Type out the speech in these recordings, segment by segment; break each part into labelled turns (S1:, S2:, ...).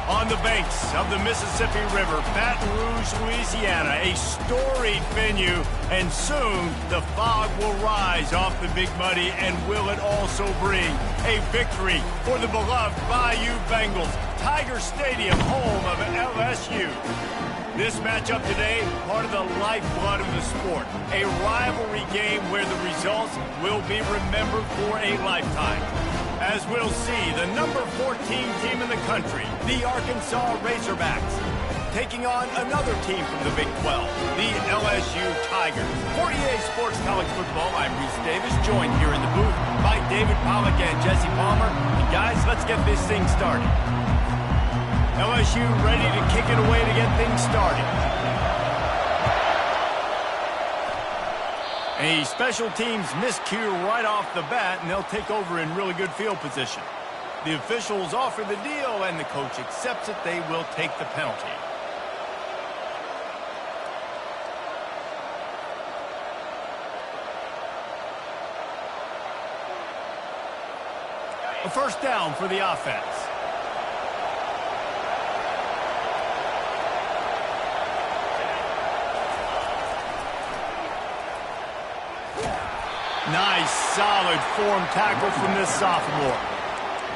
S1: On the banks of the Mississippi River, Baton Rouge, Louisiana, a storied venue, and soon the fog will rise off the Big Muddy, and will it also bring a victory for the beloved Bayou Bengals, Tiger Stadium, home of LSU. This matchup today, part of the lifeblood of the sport, a rivalry game where the results will be remembered for a lifetime. As we'll see, the number 14 team in the country, the Arkansas Razorbacks, taking on another team from the Big 12, the LSU Tigers. For EA Sports College Football, I'm Reese Davis, joined here in the booth by David Pollack and Jesse Palmer. And guys, let's get this thing started. LSU ready to kick it away to get things started. A special teams miscue right off the bat, and they'll take over in really good field position. The officials offer the deal, and the coach accepts it. They will take the penalty. A first down for the offense. Nice, solid form tackle from this sophomore.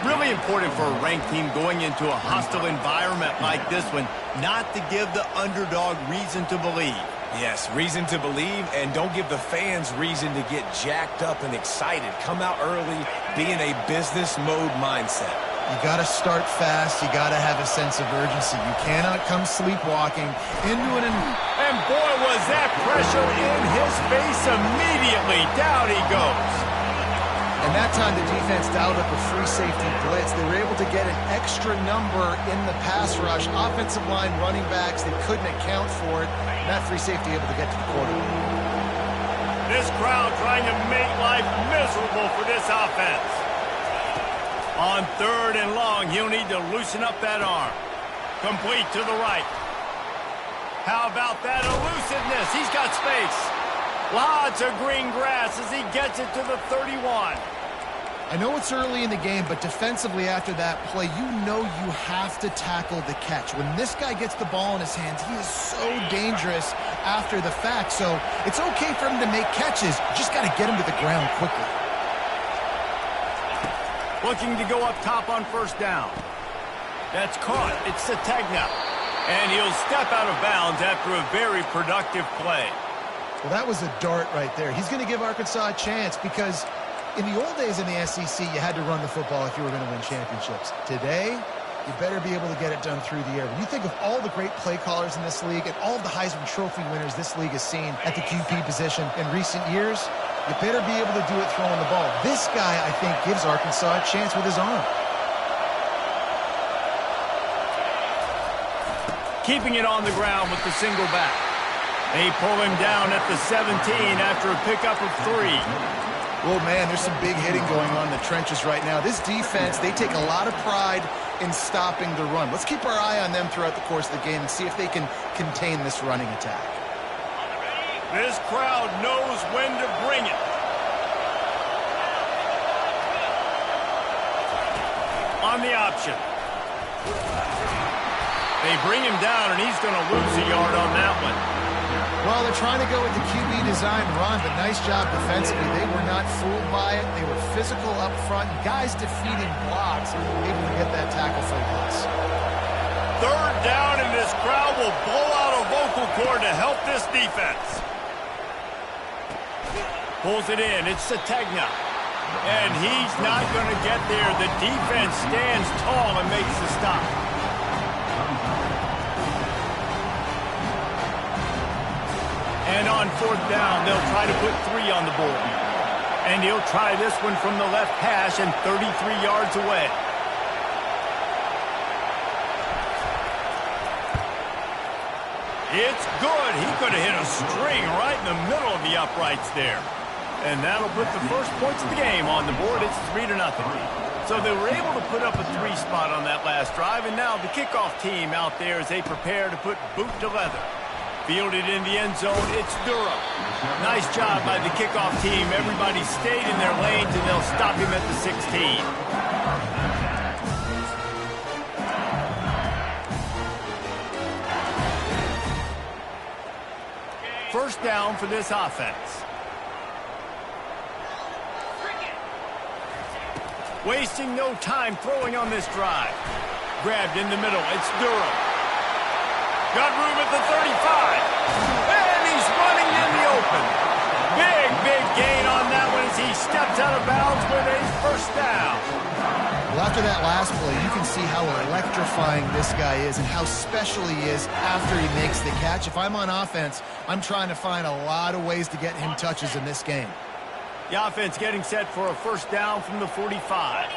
S1: Really important for a ranked team going into a hostile environment like this one, not to give the underdog reason to believe.
S2: Yes, reason to believe, and don't give the fans reason to get jacked up and excited. Come out early, be in a business mode mindset.
S3: You got to start fast. You got to have a sense of urgency. You cannot come sleepwalking into an...
S1: And boy, was that pressure in his face immediately. Down he goes.
S3: And that time the defense dialed up a free safety blitz. They were able to get an extra number in the pass rush. Offensive line, running backs, they couldn't account for it. And that free safety able to get to the quarterback.
S1: This crowd trying to make life miserable for this offense. On 3rd and long, he'll need to loosen up that arm. Complete to the right. How about that elusiveness? He's got space. Lots of green grass as he gets it to the 31.
S3: I know it's early in the game, but defensively after that play, you know you have to tackle the catch. When this guy gets the ball in his hands, he is so dangerous after the fact. So it's okay for him to make catches. Just got to get him to the ground quickly.
S1: Looking to go up top on first down. That's caught. It's Sategna. And he'll step out of bounds after a very productive play.
S3: Well, that was a dart right there. He's going to give Arkansas a chance because in the old days in the SEC, you had to run the football if you were going to win championships. Today, you better be able to get it done through the air. When you think of all the great play callers in this league and all of the Heisman Trophy winners this league has seen at the QB position in recent years, you better be able to do it throwing the ball. This guy, I think, gives Arkansas a chance with his arm.
S1: Keeping it on the ground with the single back. They pull him down at the 17 after a pickup of 3.
S3: Well, man, there's some big hitting going on in the trenches right now. This defense, they take a lot of pride in stopping the run. Let's keep our eye on them throughout the course of the game and see if they can contain this running attack.
S1: This crowd knows when to bring it. On the option. They bring him down, and he's going to lose a yard on that one.
S3: Well, they're trying to go with the QB design run, but nice job defensively. They were not fooled by it. They were physical up front. Guys defeating blocks, able to get that tackle for loss.
S1: 3rd down, and this crowd will blow out a vocal cord to help this defense. Pulls it in. It's Sategna. And he's not going to get there. The defense stands tall and makes the stop. And on 4th down, they'll try to put 3 on the board. And he'll try this one from the left hash and 33 yards away. It's good. He could have hit a string right in the middle of the uprights there. And that'll put the first points of the game on the board. It's 3-0. So they were able to put up a 3 spot on that last drive. And now the kickoff team out there as they prepare to put boot to leather. Fielded in the end zone, it's Durham. Nice job by the kickoff team. Everybody stayed in their lanes, and they'll stop him at the 16. First down for this offense. Wasting no time throwing on this drive. Grabbed in the middle. It's Durham. Got room at the 35. And he's running in the open. Big gain on that one as he steps out of bounds with a first down.
S3: Well, after that last play, you can see how electrifying this guy is and how special he is after he makes the catch. If I'm on offense, I'm trying to find a lot of ways to get him touches in this game.
S1: The offense getting set for a first down from the 45.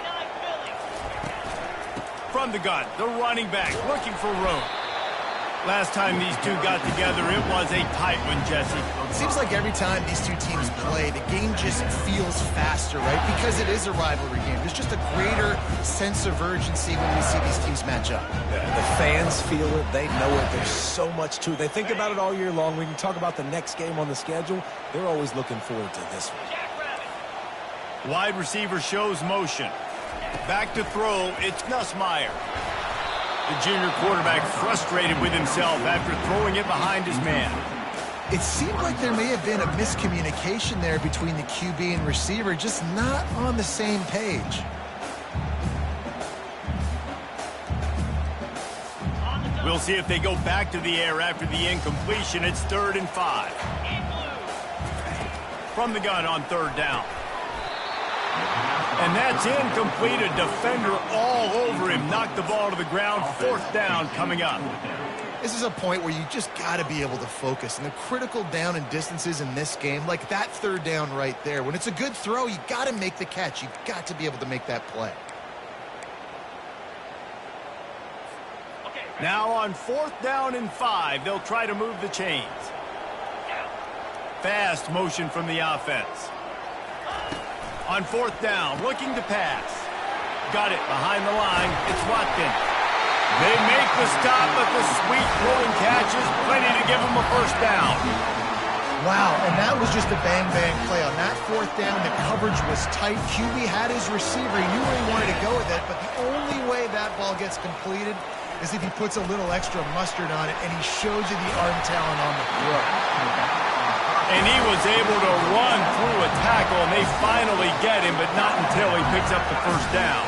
S1: From the gun, the running back looking for room. Last time these two got together, it was a tight one, Jesse.
S3: It seems like every time these two teams play, the game just feels faster, right? Because it is a rivalry game. There's just a greater sense of urgency when we see these teams match up.
S2: Yeah, the fans feel it. They know it. There's so much to it. They think about it all year long. We can talk about the next game on the schedule. They're always looking forward to this one.
S1: Wide receiver shows motion. Back to throw, it's Nussmeier. The junior quarterback frustrated with himself after throwing it behind his man.
S3: It seemed like there may have been a miscommunication there between the QB and receiver, just not on the same page.
S1: We'll see if they go back to the air after the incompletion. It's 3rd and 5. From the gun on 3rd down. And that's incomplete. A defender all over him. Knocked the ball to the ground. 4th down coming up.
S3: This is a point where you just got to be able to focus. And the critical down and distances in this game, like that 3rd down right there, when it's a good throw, you got to make the catch. You got to be able to make that play.
S1: Now on 4th down and 5, they'll try to move the chains. Fast motion from the offense. On 4th down, looking to pass. Got it behind the line. It's Watkins. They make the stop, but the sweet throwing catch is plenty to give them a first down.
S3: Wow, and that was just a bang-bang play. On that 4th down, the coverage was tight. QB had his receiver. He knew where he wanted to go with it, but the only way that ball gets completed is if he puts a little extra mustard on it, and he shows you the arm talent on the throw.
S1: And he was able to run through a tackle, and they finally get him, but not until he picks up the first down.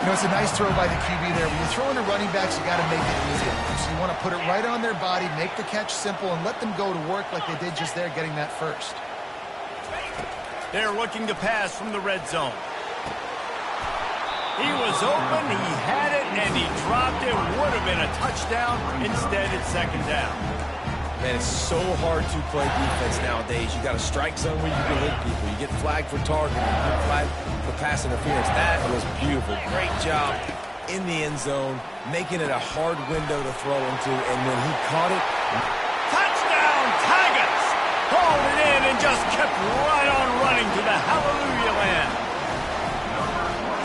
S3: You know, it's a nice throw by the QB there. When you're throwing to running backs, you got to make it easy. So you want to put it right on their body, make the catch simple, and let them go to work like they did just there, getting that first.
S1: They're looking to pass from the red zone. He was open, he had it, and he dropped it. Would have been a touchdown. Instead, it's 2nd down.
S2: Man, it's so hard to play defense nowadays. You got a strike zone where you can hit people. You get flagged for targeting. You get flagged for pass interference. That was beautiful. Great job in the end zone, making it a hard window to throw into. And when he caught it,
S1: touchdown, Tigers! Hauled it in and just kept right on running to the hallelujah land.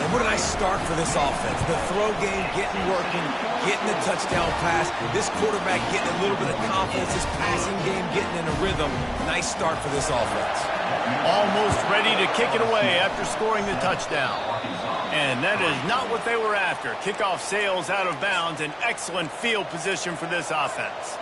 S2: and what a nice start for this offense. The throw game getting working, getting the touchdown pass. This quarterback getting a little bit of confidence. This passing game getting in a rhythm. Nice start for this offense.
S1: Almost ready to kick it away after scoring the touchdown. And that is not what they were after. Kickoff sails out of bounds. An excellent field position for this offense.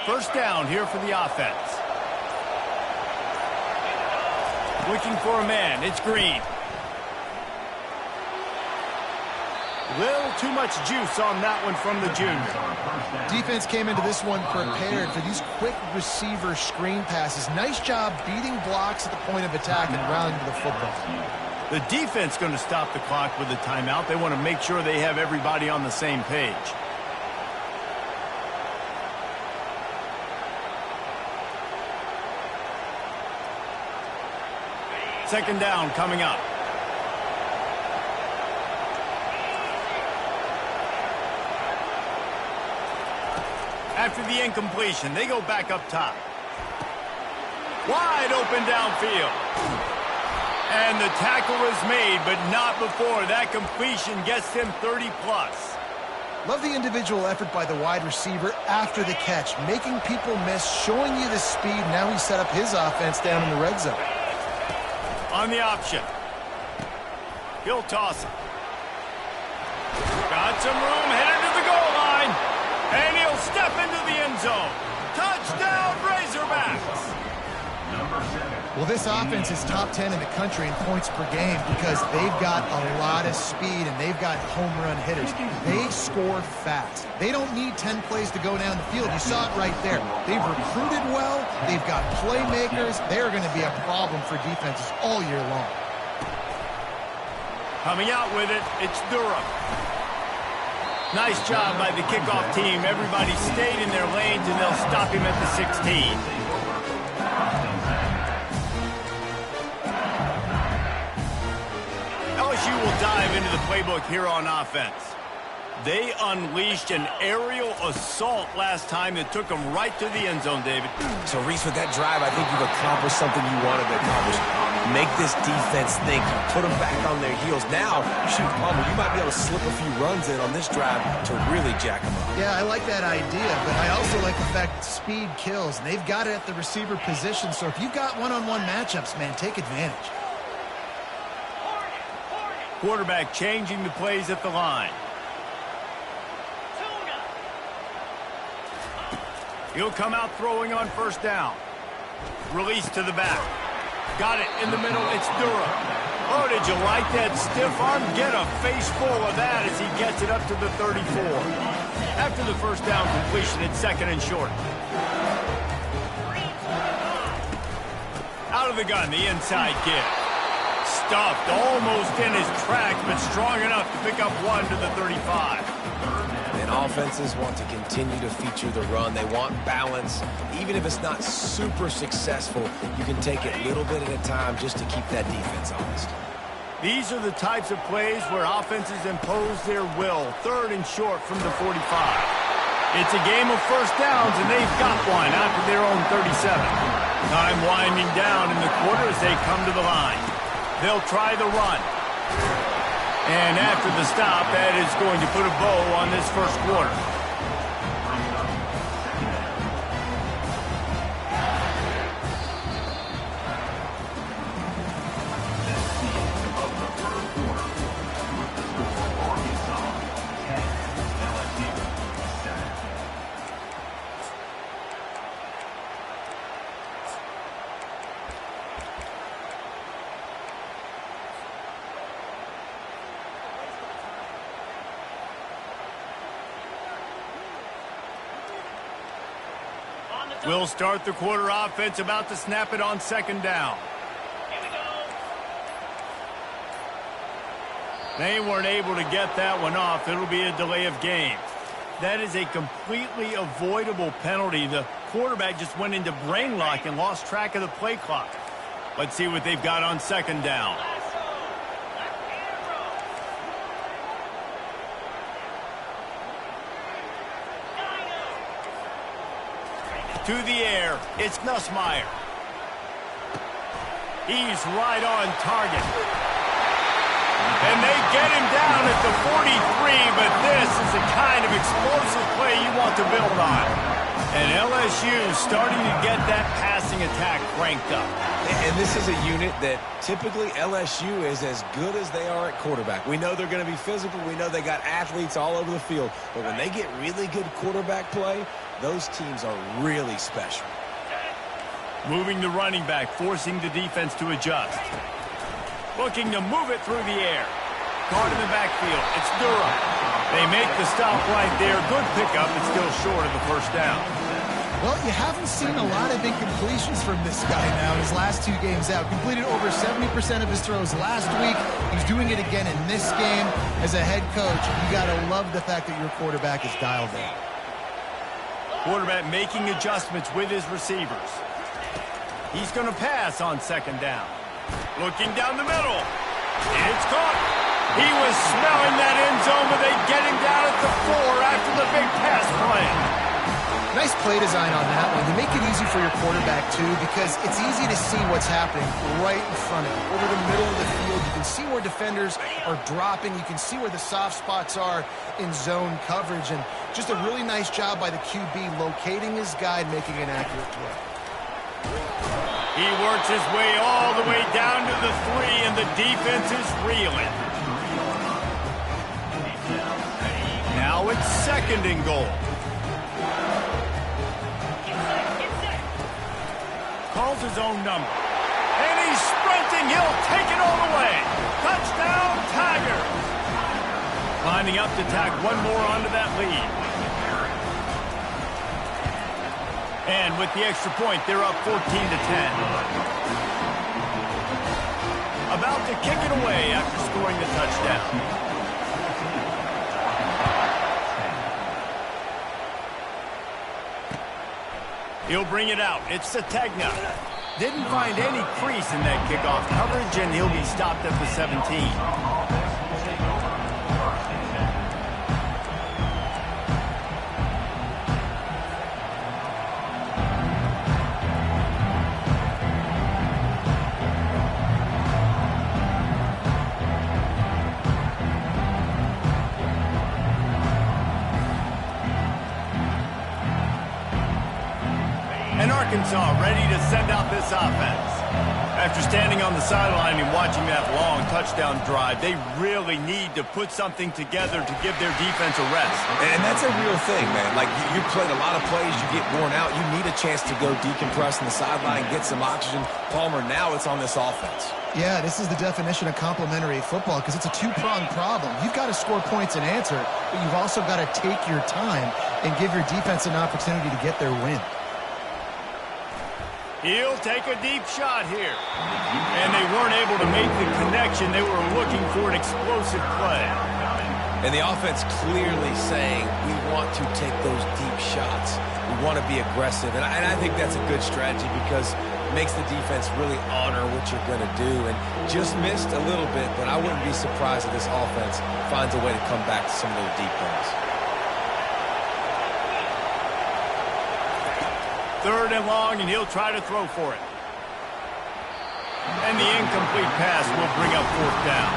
S1: First down here for the offense. Looking for a man. It's Green. Little too much juice on that one from the junior.
S3: Defense came into this one prepared for these quick receiver screen passes. Nice job beating blocks at the point of attack and rallying to the football.
S1: The defense going to stop the clock with a timeout. They want to make sure they have everybody on the same page. Second down coming up. After the incompletion, they go back up top. Wide open downfield. And the tackle is made, but not before. That completion gets him 30-plus.
S3: Love the individual effort by the wide receiver after the catch, making people miss, showing you the speed. Now he's set up his offense down in the red zone.
S1: On the option. He'll toss it. Got some room, headed to the goal line. And he'll step into the end zone. Touchdown, Razorbacks.
S3: Well, this offense is top 10 in the country in points per game because they've got a lot of speed and they've got home run hitters. They score fast. They don't need 10 plays to go down the field. You saw it right there. They've recruited well. They've got playmakers. They're going to be a problem for defenses all year long.
S1: Coming out with it, it's Durham. Nice job by the kickoff team. Everybody stayed in their lanes, and they'll stop him at the 16. LSU will dive into the playbook here on offense. They unleashed an aerial assault last time that took them right to the end zone, David.
S2: So, Reese, with that drive, I think you've accomplished something you wanted to accomplish. Make this defense think. Put them back on their heels. Now, shoot, Palmer, you might be able to slip a few runs in on this drive to really jack them up.
S3: Yeah, I like that idea, but I also like the fact that speed kills, and they've got it at the receiver position. So if you've got one-on-one matchups, man, take advantage.
S1: Quarterback changing the plays at the line. He'll come out throwing on first down. Release to the back. Got it in the middle. It's Durham. Oh, did you like that stiff arm? Get a face full of that as he gets it up to the 34. After the first down completion, it's second and short. Out of the gun, the inside kid. Stuffed almost in his tracks, but strong enough to pick up one to the 35.
S2: And offenses want to continue to feature the run. They want balance. Even if it's not super successful, you can take it little bit at a time just to keep that defense honest.
S1: These are the types of plays where offenses impose their will. Third and short from the 45. It's a game of first downs, and they've got one after their own 37. Time winding down in the quarter as they come to the line. They'll try the run. And after the stop, that is going to put a bow on this first quarter. We'll start the quarter offense, about to snap it on second down.
S4: Here we go.
S1: They weren't able to get that one off. It'll be a delay of game. That is a completely avoidable penalty. The quarterback just went into brain lock and lost track of the play clock. Let's see what they've got on second down. To the air, it's Nussmeier. He's right on target. And they get him down at the 43, but this is the kind of explosive play you want to build on. And LSU starting to get that passing attack cranked up.
S2: And this is a unit that typically LSU is as good as they are at quarterback. We know they're going to be physical. We know they got athletes all over the field. But when they get really good quarterback play, those teams are really special.
S1: Moving the running back, forcing the defense to adjust. Looking to move it through the air. Caught in the backfield. It's Durham. They make the stop right there. Good pickup, but still short of the first down.
S3: Well, you haven't seen a lot of incompletions from this guy now in his last two games out. Completed over 70% of his throws last week. He's doing it again in this game. As a head coach, you got to love the fact that your quarterback is dialed in.
S1: Quarterback making adjustments with his receivers. He's going to pass on second down. Looking down the middle. It's caught. He was smelling that end zone, but they get him down at the 4 after the big pass play.
S3: Nice play design on that one. You make it easy for your quarterback, too, because it's easy to see what's happening right in front of you. Over the middle of the field, you can see where defenders are dropping. You can see where the soft spots are in zone coverage. And just a really nice job by the QB locating his guy and making an accurate throw.
S1: He works his way all the way down to the 3, and the defense is reeling. Now it's 2nd and goal. Calls his own number. And he's sprinting. He'll take it all the way. Touchdown, Tigers. Lining up to tack one more onto that lead. And with the extra point, they're up 14-10. About to kick it away after scoring the touchdown. He'll bring it out. It's Sategna. Didn't find any crease in that kickoff coverage, and he'll be stopped at the 17. Arkansas ready to send out this offense. After standing on the sideline and watching that long touchdown drive, they really need to put something together to give their defense a rest.
S2: And that's a real thing, man. Like, you played a lot of plays, you get worn out, you need a chance to go decompress on the sideline, get some oxygen. Palmer, now it's on this offense.
S3: Yeah, this is the definition of complementary football because it's a two-pronged problem. You've got to score points and answer, but you've also got to take your time and give your defense an opportunity to get their win.
S1: He'll take a deep shot here. And they weren't able to make the connection. They were looking for an explosive play.
S2: And the offense clearly saying, we want to take those deep shots. We want to be aggressive. And I think that's a good strategy because it makes the defense really honor what you're going to do. And just missed a little bit, but I wouldn't be surprised if this offense finds a way to come back to some of those deep ones.
S1: 3rd and long, and he'll try to throw for it. And the incomplete pass will bring up 4th down.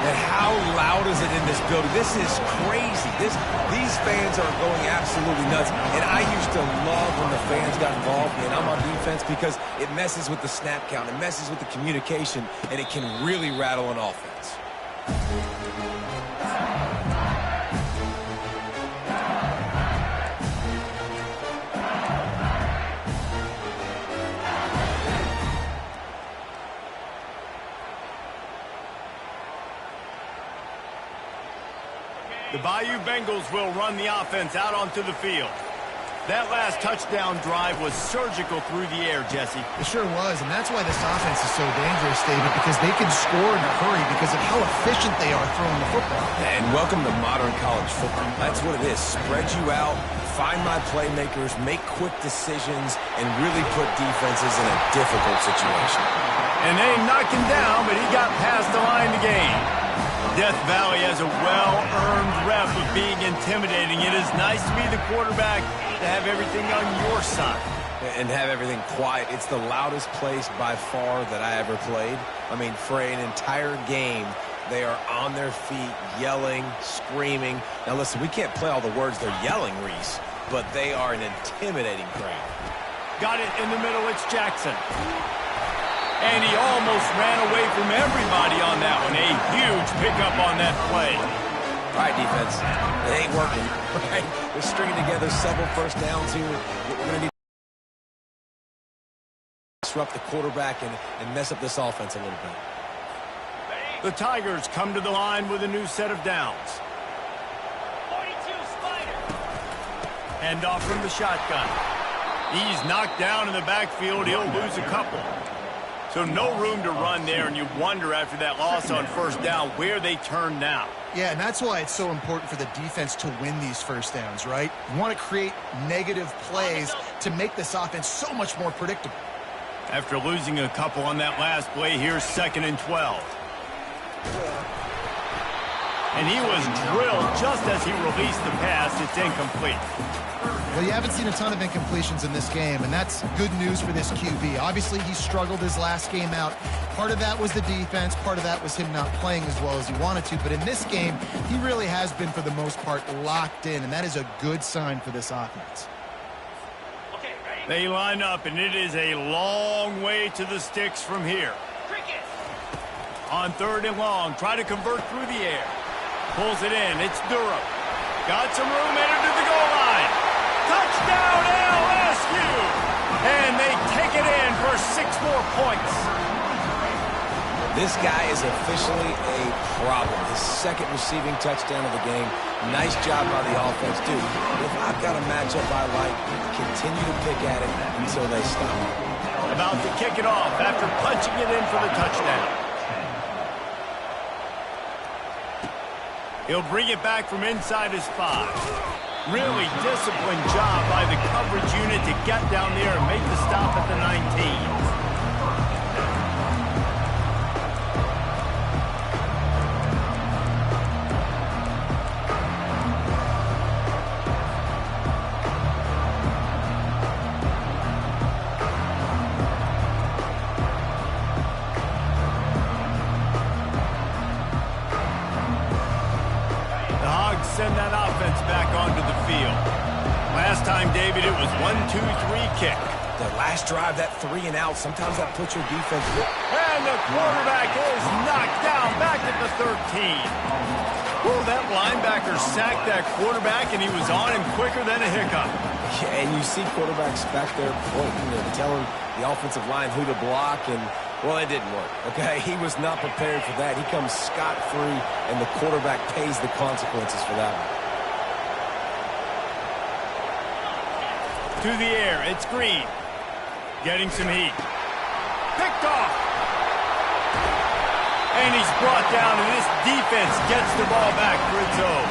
S2: And how loud is it in this building? This is crazy. These fans are going absolutely nuts. And I used to love when the fans got involved, and I'm on defense because it messes with the snap count. It messes with the communication, and it can really rattle an offense.
S1: The Bayou Bengals will run the offense out onto the field. That last touchdown drive was surgical through the air, Jesse.
S3: It sure was, and that's why this offense is so dangerous, David, because they can score in a hurry because of how efficient they are throwing the football.
S2: And welcome to modern college football. That's what it is. Spread you out, find my playmakers, make quick decisions, and really put defenses in a difficult situation.
S1: And they knocked him down, but he got past the line to gain. Death Valley has a well-earned rep of being intimidating. It is nice to be the quarterback, to have everything on your side.
S2: And have everything quiet. It's the loudest place by far that I ever played. I mean, for an entire game, they are on their feet, yelling, screaming. Now listen, we can't play all the words they're yelling, Reese, but they are an intimidating crowd.
S1: Got it in the middle, it's Jackson. And he almost ran away from everybody on that one. A huge pickup on that play.
S2: All right, defense. It ain't working. Right? They're stringing together several first downs here. We're going to need to disrupt the quarterback and mess up this offense a little bit.
S1: The Tigers come to the line with a new set of downs.
S4: 42 Spider.
S1: Hand off from the shotgun. He's knocked down in the backfield. He'll lose a couple. So no room to run there, and you wonder after that loss on first down where they turn now.
S3: Yeah, and that's why it's so important for the defense to win these first downs, right? You want to create negative plays to make this offense so much more predictable.
S1: After losing a couple on that last play, here's 2nd and 12. And he was drilled just as he released the pass. It's incomplete.
S3: Well, you haven't seen a ton of incompletions in this game, and that's good news for this QB. Obviously, he struggled his last game out. Part of that was the defense. Part of that was him not playing as well as he wanted to. But in this game, he really has been, for the most part, locked in, and that is a good sign for this offense.
S1: They line up, and it is a long way to the sticks from here. On 3rd and long, try to convert through the air. Pulls it in. It's Durham. Got some room, entered to the goal line. Touchdown, LSU! And they take it in for 6 more points.
S2: This guy is officially a problem. His 2nd receiving touchdown of the game. Nice job by the offense. Dude, if I've got a matchup I like, continue to pick at it until they stop.
S1: About to kick it off after punching it in for the touchdown. He'll bring it back from inside his 5. Really disciplined job by the coverage unit to get down there and make the stop at the 19. Send that offense back onto the field. Last time, David, it was 1-2-3 kick.
S2: The last drive, that 3 and out, sometimes that puts your defense...
S1: And the quarterback is knocked down back at the 13. Ooh, that linebacker sacked that quarterback, and he was on him quicker than a hiccup.
S2: Yeah, and you see quarterbacks back there pointing and telling the offensive line who to block, and... well, it didn't work, okay? He was not prepared for that. He comes scot-free, and the quarterback pays the consequences for that one.
S1: To the air, it's Green. Getting some heat. Picked off. And he's brought down, and this defense gets the ball back for its own.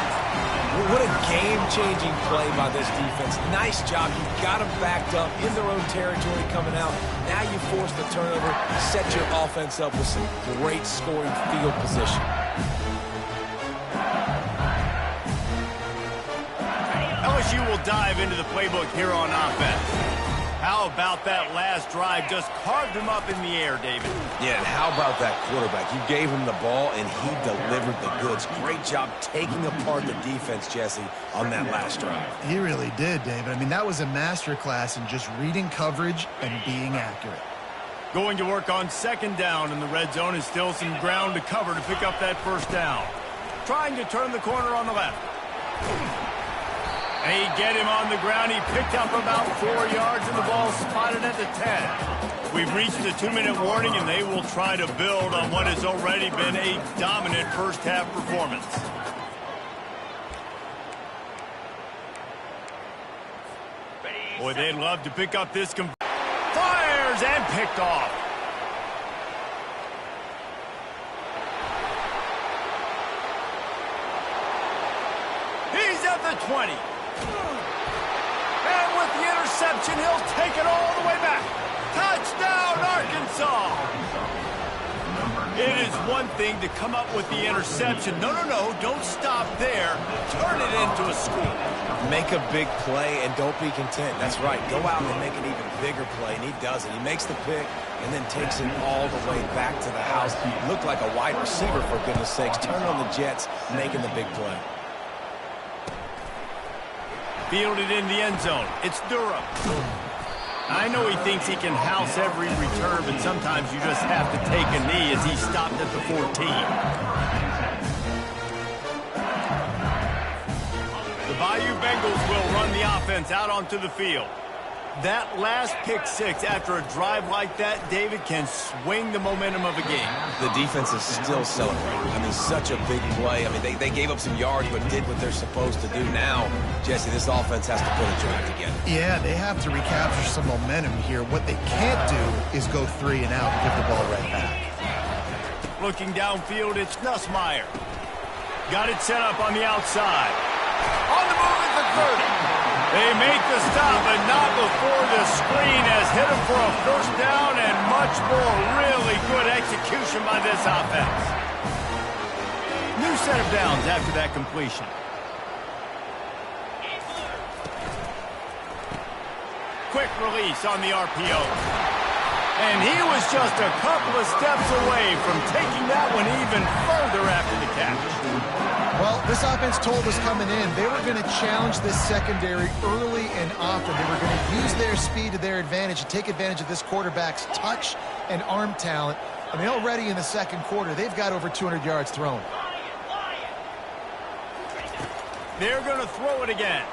S2: What a game-changing play by this defense. Nice job. You got them backed up in their own territory coming out. Now you force the turnover, set your offense up with some great scoring field position.
S1: LSU will dive into the playbook here on offense. How about that last drive? Just carved him up in the air, David.
S2: Yeah, and how about that quarterback? You gave him the ball, and he delivered the goods. Great job taking apart the defense, Jesse, on that last drive.
S3: He really did, David. I mean, that was a masterclass in just reading coverage and being accurate.
S1: Going to work on 2nd down, and the red zone is still some ground to cover to pick up that 1st down. Trying to turn the corner on the left. They get him on the ground. He picked up about 4 yards, and the ball spotted at the 10. We've reached the 2-minute warning, and they will try to build on what has already been a dominant first-half performance. Boy, they'd love to pick up this. Fires and picked off. He's at the 20. And with the interception, he'll take it all the way back. Touchdown, Arkansas! It is one thing to come up with the interception. No, don't stop there. Turn it into a score.
S2: Make a big play and don't be content. That's right. Go out and make an even bigger play, and he does it. He makes the pick and then takes it all the way back to the house. Looked like a wide receiver, for goodness sakes. Turn on the Jets, making the big play.
S1: Fielded in the end zone. It's Durham. I know he thinks he can house every return, but sometimes you just have to take a knee as he stopped at the 14. The Bayou Bengals will run the offense out onto the field. That last pick 6 after a drive like that, David, can swing the momentum of a game.
S2: The defense is still celebrating. I mean, such a big play. I mean, they gave up some yards but did what they're supposed to do. Now, Jesse, this offense has to put a drive together.
S3: Yeah, they have to recapture some momentum here. What they can't do is go 3 and out and give the ball right back.
S1: Looking downfield, it's Nussmeier. Got it set up on the outside. On the move at the 30. They make the stop, but not before the screen has hit him for a 1st down and much more. Really good execution by this offense. New set of downs after that completion. quick release on the RPO. And he was just a couple of steps away from taking that one even further after the catch.
S3: Well, this offense told us coming in they were going to challenge this secondary early and often. They were going to use their speed to their advantage and take advantage of this quarterback's touch and arm talent. I mean, already in the second quarter, they've got over 200 yards thrown.
S1: They're going to throw it again.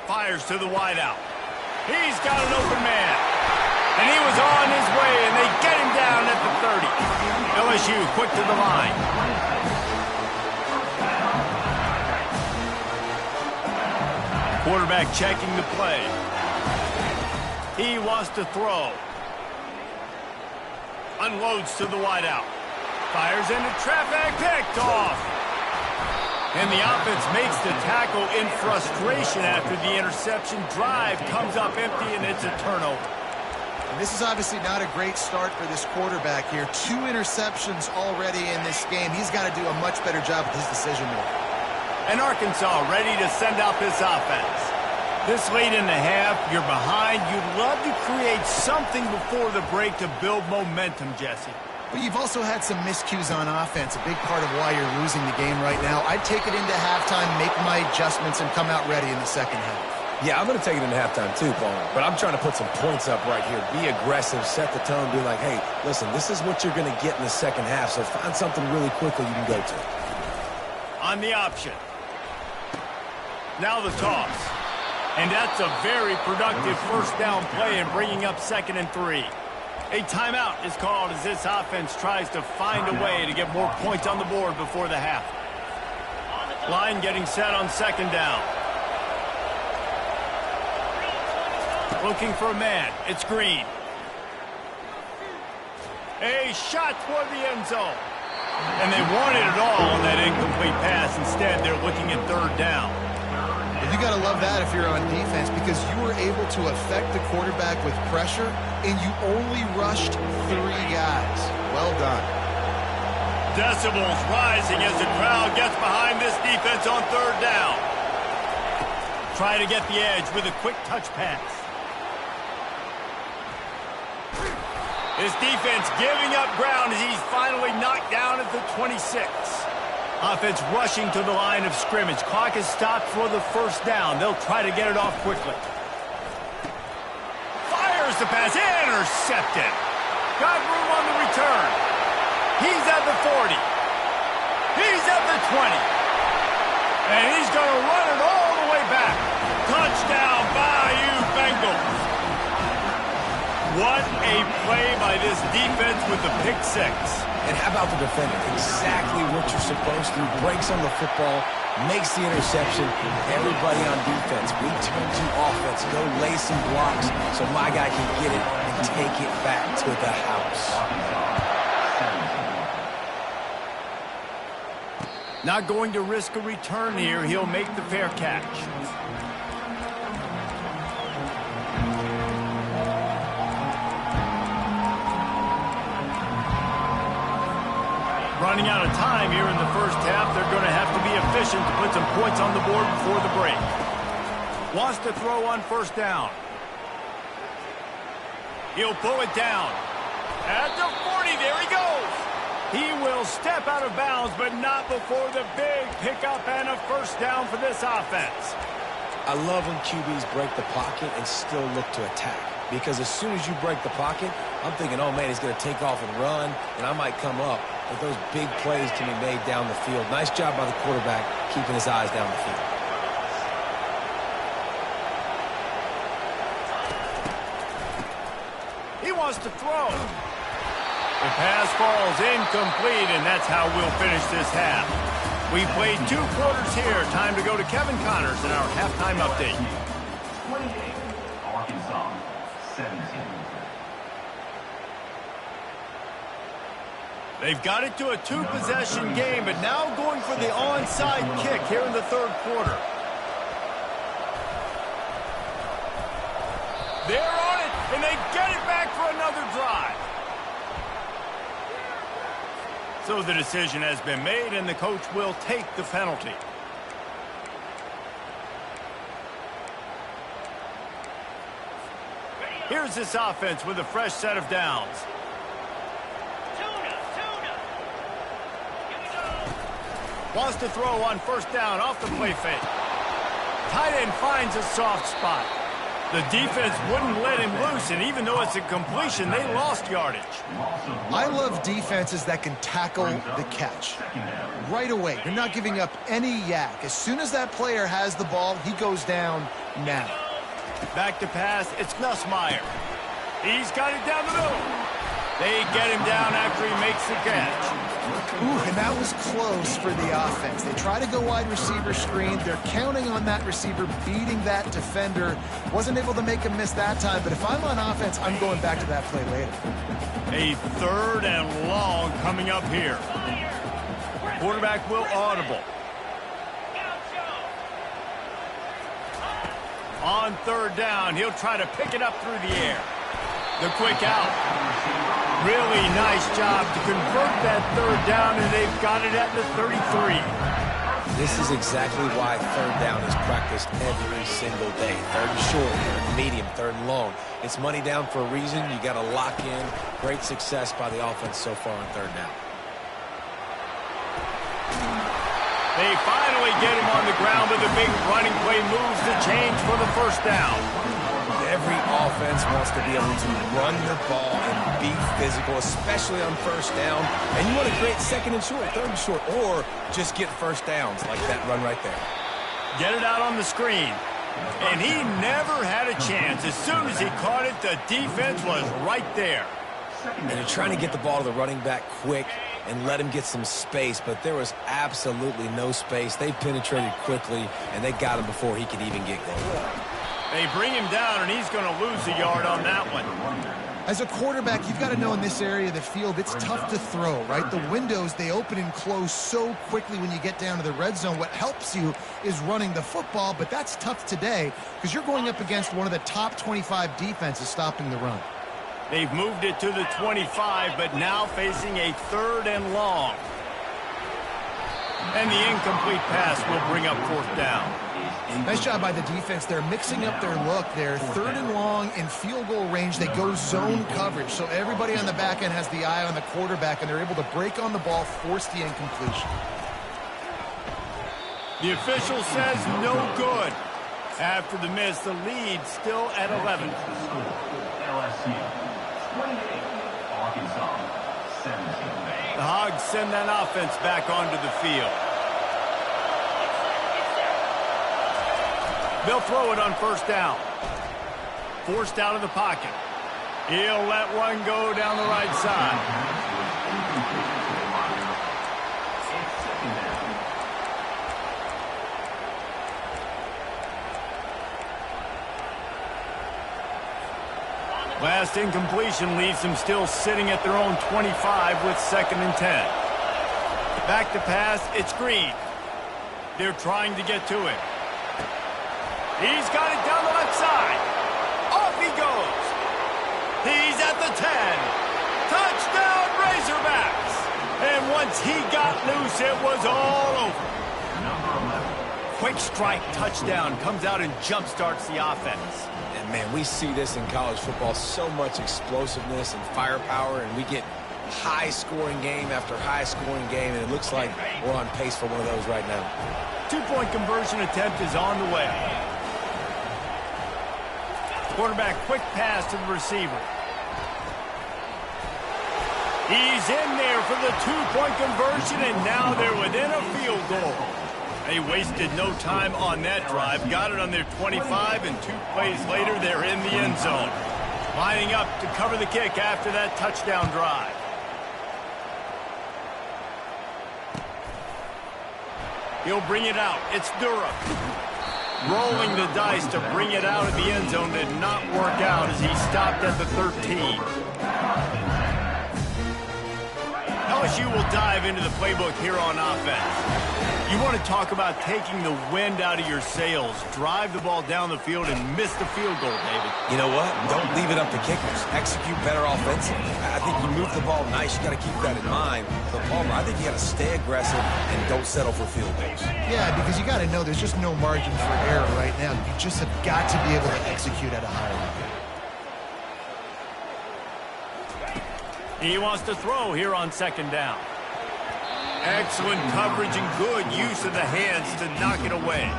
S1: Fires to the wideout. He's got an open man. And he was on his way, and they get him down at the 30. LSU quick to the line. Quarterback checking the play. He wants to throw. Unloads to the wideout. Fires into traffic. Picked off. And the offense makes the tackle in frustration after the interception. Drive comes up empty, and it's a turnover.
S3: And this is obviously not a great start for this quarterback here. 2 interceptions already in this game. He's got to do a much better job with his decision-making.
S1: And Arkansas ready to send out this offense. This late in the half, you're behind. You'd love to create something before the break to build momentum, Jesse.
S3: But you've also had some miscues on offense, a big part of why you're losing the game right now. I'd take it into halftime, make my adjustments, and come out ready in the second half.
S2: Yeah, I'm going to take it into halftime too, Paul. But I'm trying to put some points up right here. Be aggressive, set the tone, be like, hey, listen, this is what you're going to get in the second half, so find something really quickly you can go to.
S1: On the option. Now the toss. And that's a very productive first down play in bringing up 2nd and 3. A timeout is called as this offense tries to find a way to get more points on the board before the half. Line getting set on 2nd down. Looking for a man. It's Green. A shot toward the end zone. And they wanted it all on that incomplete pass. Instead, they're looking at 3rd down.
S3: You got to love that if you're on defense because you were able to affect the quarterback with pressure and you only rushed 3 guys. Well done.
S1: Decibels rising as the crowd gets behind this defense on 3rd down. Try to get the edge with a quick touch pass. This defense giving up ground as he's finally knocked down at the 26. Offense rushing to the line of scrimmage. Clock is stopped for the 1st down. They'll try to get it off quickly. Fires the pass. Intercepted. Got room on the return. He's at the 40. He's at the 20. And he's going to run it all the way back. Touchdown, Bayou Bengals. What a play by this defense with the pick 6.
S2: And how about the defender? Exactly what you're supposed to. Breaks on the football, makes the interception. Everybody on defense, we turn to offense. Go lay some blocks so my guy can get it and take it back to the house.
S1: Not going to risk a return here. He'll make the fair catch. Running out of time here in the first half. They're going to have to be efficient to put some points on the board before the break. Wants to throw on 1st down. He'll pull it down. At the 40, there he goes. He will step out of bounds, but not before the big pickup and a 1st down for this offense.
S2: I love when QBs break the pocket and still look to attack. Because as soon as you break the pocket, I'm thinking, oh, man, he's going to take off and run, and I might come up. But those big plays can be made down the field. Nice job by the quarterback keeping his eyes down the field.
S1: He wants to throw. The pass falls incomplete, and that's how we'll finish this half. We played 2 quarters here. Time to go to Kevin Connors in our halftime update.
S5: 28, Arkansas, 17.
S1: They've got it to a 2-possession game, but now going for the onside kick here in the 3rd quarter. They're on it, and they get it back for another drive. So the decision has been made, and the coach will take the penalty. Here's this offense with a fresh set of downs.
S4: Tuna. Here we go.
S1: Wants to throw on first down off the play fake. Tight end finds a soft spot. The defense wouldn't let him loose, and even though it's a completion, they lost yardage.
S3: I love defenses that can tackle the catch right away. You're not giving up any yak. As soon as that player has the ball, he goes down now.
S1: Back to pass, it's Nussmeier. He's got it down the middle. They get him down after he makes the catch.
S3: Ooh, and that was close for the offense. They try to go wide receiver screen. They're counting on that receiver beating that defender. Wasn't able to make him miss that time, but if I'm on offense, I'm going back to that play later.
S1: A 3rd and long coming up here. Quarterback will audible. On 3rd down, he'll try to pick it up through the air. The quick out. Really nice job to convert that 3rd down, and they've got it at the 33.
S2: This is exactly why 3rd down is practiced every single day. 3rd and short, 3rd and medium, 3rd and long. It's money down for a reason. You got to lock in. Great success by the offense so far on 3rd down.
S1: They finally get him on the ground with a big running play, moves the change for the first down.
S2: Every offense wants to be able to run the ball and be physical, especially on first down. And you want to create 2nd and short, 3rd and short, or just get first downs like that run right there.
S1: Get it out on the screen. And he never had a chance. As soon as he caught it, the defense was right there.
S2: And you're trying to get the ball to the running back quick and let him get some space, but there was absolutely no space. They penetrated quickly, and they got him before he could even get going.
S1: They bring him down, and he's going to lose a yard on that one.
S3: As a quarterback, you've got to know in this area of the field, it's tough to throw, right? The windows, they open and close so quickly when you get down to the red zone. What helps you is running the football, but that's tough today because you're going up against one of the top 25 defenses stopping the run.
S1: They've moved it to the 25, but now facing a 3rd and long. And the incomplete pass will bring up 4th down.
S3: Nice job by the defense. They're mixing up their look. They're 3rd and long in field goal range. They go zone coverage. So everybody on the back end has the eye on the quarterback, and they're able to break on the ball, force the incompletion.
S1: The official says no good. After the miss, the lead still at 11.
S5: LSU 28, Arkansas 17.
S1: The Hogs send that offense back onto the field. They'll throw it on first down. Forced out of the pocket. He'll let one go down the right side. Last incompletion leaves them still sitting at their own 25 with 2nd and 10. Back to pass, it's Green. They're trying to get to him. He's got it down the left side. Off he goes. He's at the 10. Touchdown, Razorbacks. And once he got loose, it was all over. Quick strike touchdown comes out and jump-starts the offense.
S2: And, man, we see this in college football, so much explosiveness and firepower, and we get high-scoring game after high-scoring game, and it looks like we're on pace for one of those right now.
S1: 2-point conversion attempt is on the way. Quarterback, quick pass to the receiver. He's in there for the 2-point conversion, and now they're within a field goal. They wasted no time on that drive. Got it on their 25, and 2 plays later, they're in the end zone. Lining up to cover the kick after that touchdown drive. He'll bring it out. It's Durham. Rolling the dice to bring it out of the end zone did not work out as he stopped at the 13. LSU will dive into the playbook here on offense. You want to talk about taking the wind out of your sails. Drive the ball down the field and miss the field goal, David.
S2: You know what? Don't leave it up to kickers. Execute better offensively. I think you move the ball nice. You got to keep that in mind. But Palmer, I think you got to stay aggressive and don't settle for field goals.
S3: Yeah, because you got to know there's just no margin for error right now. You just have got to be able to execute at a higher level.
S1: He wants to throw here on 2nd down. Excellent coverage and good use of the hands to knock it away.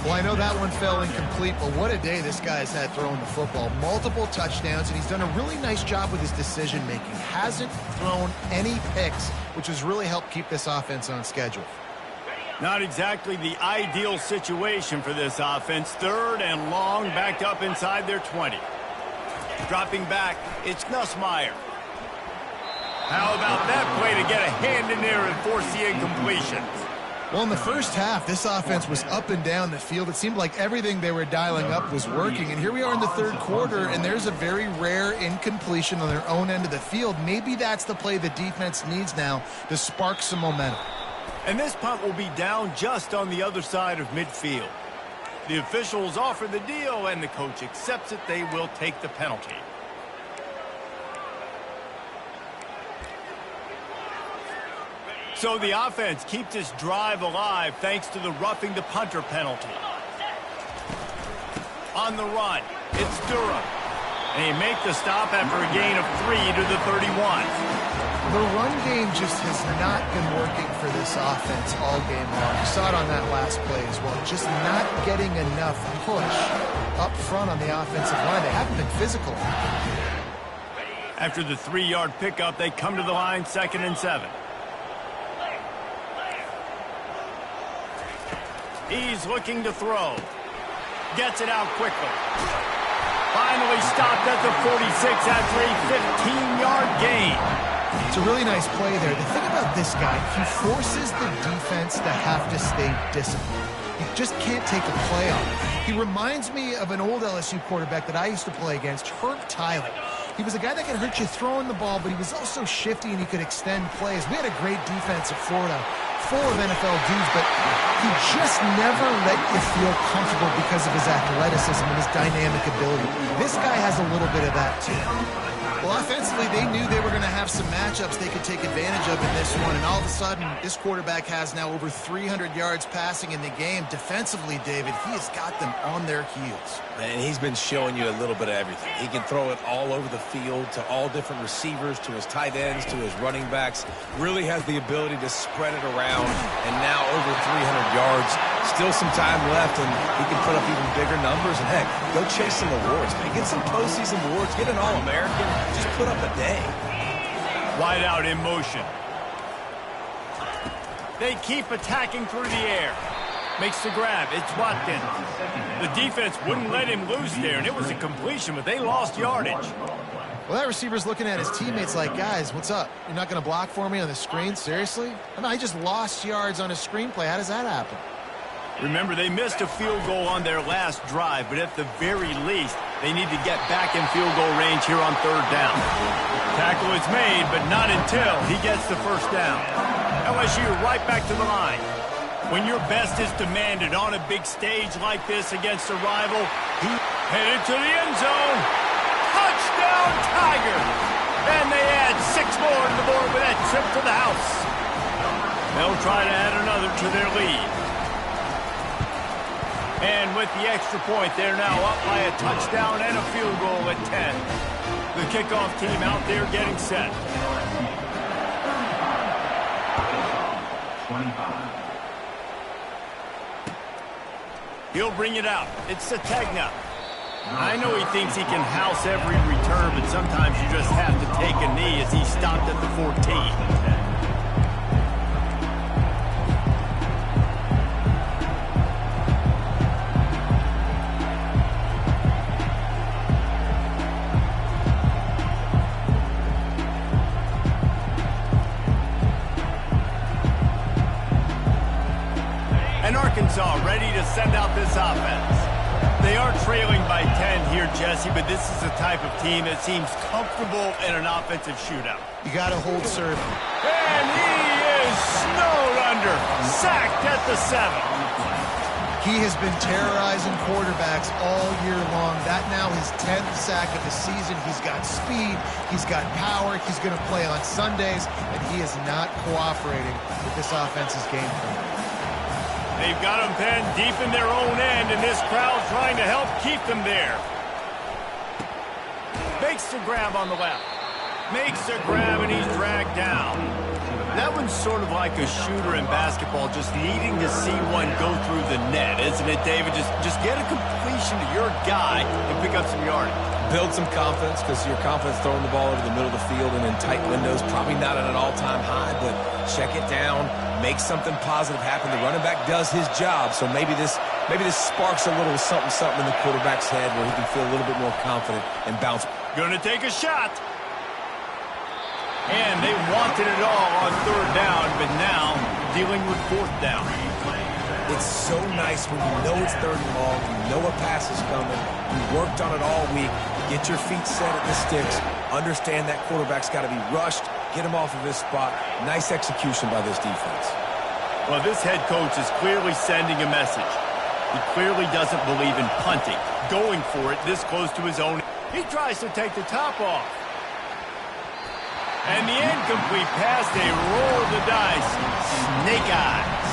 S3: Well, I know that one fell incomplete, but what a day this guy's had throwing the football. Multiple touchdowns, and he's done a really nice job with his decision-making. Hasn't thrown any picks, which has really helped keep this offense on schedule.
S1: Not exactly the ideal situation for this offense. 3rd and long, backed up inside their 20. Dropping back, it's Nussmeier. How about that play to get a hand in there and force the incompletion?
S3: Well, in the first half, this offense was up and down the field. It seemed like everything they were dialing up was working. And here we are in the 3rd quarter, and there's a very rare incompletion on their own end of the field. Maybe that's the play the defense needs now to spark some momentum.
S1: And this punt will be down just on the other side of midfield. The officials offer the deal, and the coach accepts it. They will take the penalty. So the offense keeps this drive alive thanks to the roughing the punter penalty. On the run, it's Durham. And he makes the stop after a gain of 3 to the 31.
S3: The run game just has not been working for this offense all game long. You saw it on that last play as well. Just not getting enough push up front on the offensive line. They haven't been physical.
S1: After the 3-yard pickup, they come to the line, 2nd and 7. He's looking to throw. Gets it out quickly. Finally stopped at the 46 after a 15-yard gain.
S3: It's a really nice play there. The thing about this guy, he forces the defense to have to stay disciplined. You just can't take a play on him. He reminds me of an old LSU quarterback that I used to play against, Herb Tyler. He was a guy that could hurt you throwing the ball, but he was also shifty and he could extend plays. We had a great defense at Florida, full of NFL dudes, but he just never let you feel comfortable because of his athleticism and his dynamic ability. This guy has a little bit of that too. Well, offensively, they knew they were going to have some matchups they could take advantage of in this one, and all of a sudden, this quarterback has now over 300 yards passing in the game. Defensively, David, he has got them on their heels.
S2: And he's been showing you a little bit of everything. He can throw it all over the field to all different receivers, to his tight ends, to his running backs. Really has the ability to spread it around, and now over 300 yards. Still some time left, and he can put up even bigger numbers. And, heck, go chase some awards, man. Get some postseason awards. Get an All-American. Just put up a day.
S1: Wide out in motion. They keep attacking through the air. Makes the grab. It's Watkins. The defense wouldn't let him loose there, and it was a completion, but they lost yardage.
S3: Well, that receiver's looking at his teammates like, guys, what's up? You're not going to block for me on the screen? Seriously? I mean, I just lost yards on a screenplay. How does that happen?
S1: Remember, they missed a field goal on their last drive, but at the very least, they need to get back in field goal range here on 3rd down. Tackle is made, but not until he gets the 1st down. LSU right back to the line. When your best is demanded on a big stage like this against a rival, he headed to the end zone. Touchdown, Tiger! And they add 6 more to the board with that trip to the house. They'll try to add another to their lead. And with the extra point, they're now up by a touchdown and a field goal at 10. The kickoff team out there getting set.
S5: 25.
S1: He'll bring it out. It's Sategna. I know he thinks he can house every return, but sometimes you just have to take a knee as he stopped at the 14. Arkansas ready to send out this offense. They are trailing by 10 here, Jesse, but this is the type of team that seems comfortable in an offensive shootout.
S3: You got to hold serve.
S1: And he is snowed under, sacked at the 7.
S3: He has been terrorizing quarterbacks all year long. That now his 10th sack of the season. He's got speed. He's got power. He's going to play on Sundays, and he is not cooperating with this offense's game plan.
S1: They've got them penned deep in their own end, and this crowd trying to help keep them there. Makes the grab on the left. Makes a grab, and he's dragged down. That one's sort of like a shooter in basketball, just needing to see one go through the net, isn't it, David? Just get a completion to your guy and pick up some yardage.
S2: Build some confidence, because your confidence throwing the ball over the middle of the field and in tight windows, probably not at an all-time high, but check it down, make something positive happen. The running back does his job, so maybe this sparks a little something in the quarterback's head where he can feel a little bit more confident and bounce.
S1: Gonna take a shot. And they wanted it all on third down, but now dealing with fourth down.
S2: It's so nice when you know it's third and long, you know a pass is coming, you worked on it all week, get your feet set at the sticks, understand that quarterback's got to be rushed, get him off of his spot. Nice execution by this defense.
S1: Well, this head coach is clearly sending a message. He clearly doesn't believe in punting, going for it this close to his own. He tries to take the top off. And the incomplete pass, they roll the dice. Snake eyes.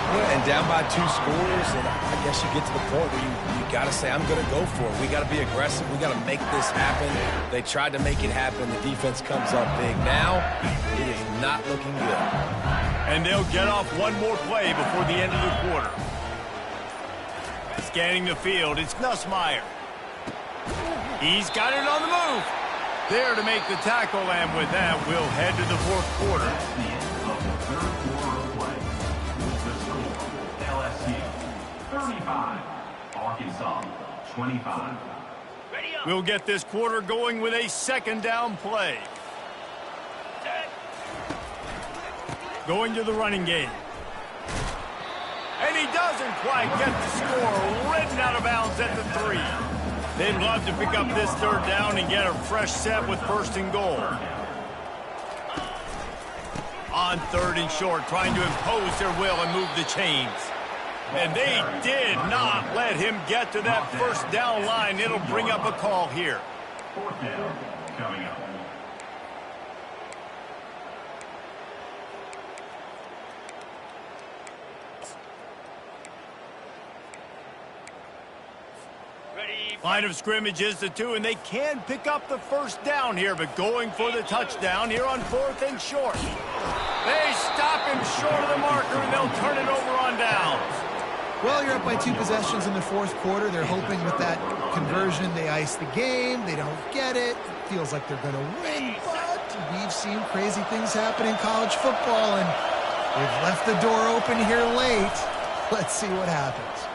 S2: Yeah, and down by 2 scores, and I guess you get to the point where you got to say, I'm going to go for it. We got to be aggressive. We got to make this happen. They tried to make it happen. The defense comes up big. Now, it is not looking good.
S1: And they'll get off one more play before the end of the quarter. Scanning the field, it's Nussmeier. He's got it on the move. There to make the tackle, and with that, we'll head to the fourth quarter.
S5: That's the end of the third quarter of play. The score, LSU 35, Arkansas 25.
S4: Ready up.
S1: We'll get this quarter going with a second down play.
S4: Set.
S1: Going to the running game. And he doesn't quite get the score. Ridden out of bounds at the 3. They'd love to pick up this third down and get a fresh set with first and goal. On third and short, trying to impose their will and move the chains. And they did not let him get to that first down line. It'll bring up a call here.
S5: Fourth down coming up.
S4: Ready.
S1: Line of scrimmage is the 2, and they can pick up the first down here, but going for the touchdown here on fourth and short. They stop him short of the marker, and they'll turn it over on downs.
S3: Well, you're up by 2 possessions in the fourth quarter. They're hoping with that conversion they ice the game. They don't get it. Feels like they're going to win, but we've seen crazy things happen in college football, and they've left the door open here late. Let's see what happens.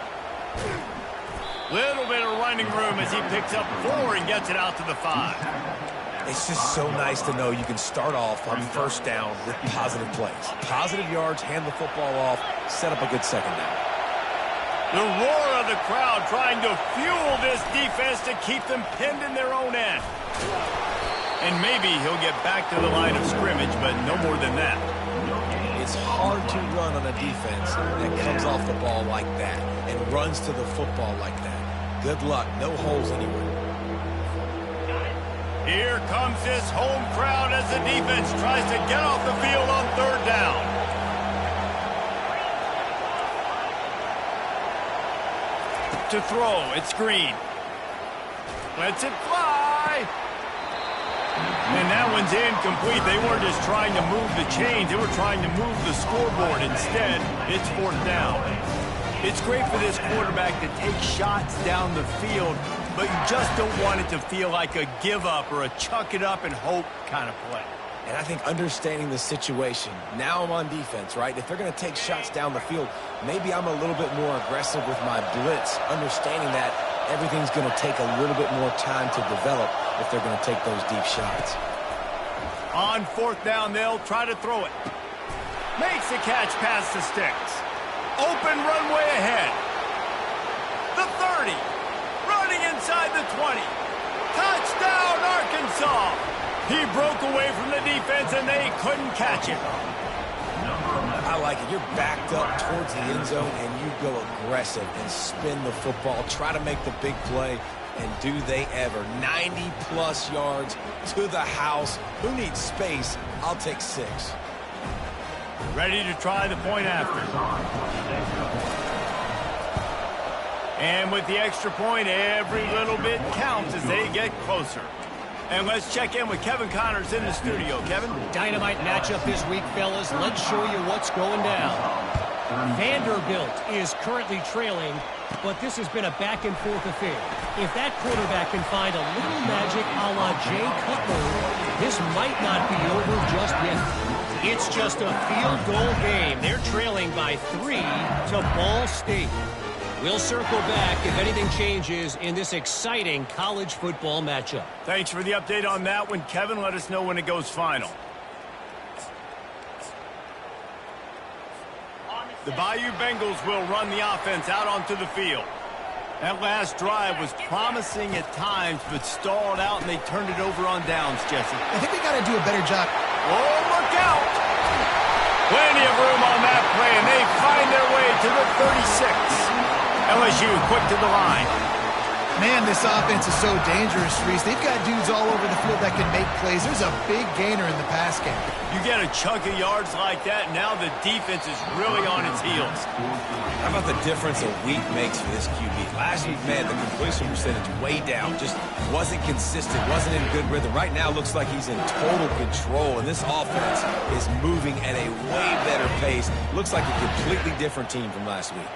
S1: Little bit of running room as he picks up 4 and gets it out to the 5.
S2: It's just so nice to know you can start off on first down with positive plays. Positive yards, hand the football off, set up a good second down.
S1: The roar of the crowd trying to fuel this defense to keep them pinned in their own end. And maybe he'll get back to the line of scrimmage, but no more than that.
S2: It's hard to run on a defense that comes off the ball like that and runs to the football like that. Good luck. No holes anywhere.
S1: Here comes this home crowd as the defense tries to get off the field on third down. To throw, it's Green. Lets it fly. And that one's incomplete. They weren't just trying to move the chains. They were trying to move the scoreboard. Instead, it's fourth down. It's great for this quarterback to take shots down the field, but you just don't want it to feel like a give up or a chuck it up and hope kind of play.
S2: And I think understanding the situation, now I'm on defense, right? If they're going to take shots down the field, maybe I'm a little bit more aggressive with my blitz, understanding that everything's going to take a little bit more time to develop if they're going to take those deep shots.
S1: On fourth down, they'll try to throw it. Makes the catch past the sticks. Open runway ahead. The 30. Running inside the 20. Touchdown, Arkansas. He broke away from the defense, and they couldn't catch him.
S2: I like it. You're backed up towards the end zone, and you go aggressive and spin the football, try to make the big play, and do they ever. 90-plus yards to the house. Who needs space? I'll take 6.
S1: Ready to try the point after. And with the extra point, every little bit counts as they get closer. And let's check in with Kevin Connors in the studio. Kevin?
S6: Dynamite matchup this week, fellas. Let's show you what's going down. Vanderbilt is currently trailing, but this has been a back-and-forth affair. If that quarterback can find a little magic a la Jay Cutler, this might not be over just yet. It's just a field goal game. They're trailing by 3 to Ball State. We'll circle back if anything changes in this exciting college football matchup.
S1: Thanks for the update on that one, Kevin. Let us know when it goes final. The Bayou Bengals will run the offense out onto the field. That last drive was promising at times, but stalled out, and they turned it over on downs, Jesse.
S3: I think they got to do a better job.
S1: Oh, look out! Plenty of room on that play, and they find their way to the 36. LSU quick to the line.
S3: Man, this offense is so dangerous, Reese. They've got dudes all over the field that can make plays. There's a big gainer in the pass game.
S1: You get a chunk of yards like that, now the defense is really on its heels.
S2: How about the difference a week makes for this QB? Last week, man, the completion percentage way down. Just wasn't consistent, wasn't in good rhythm. Right now, looks like he's in total control, and this offense is moving at a way better pace. Looks like a completely different team from last week.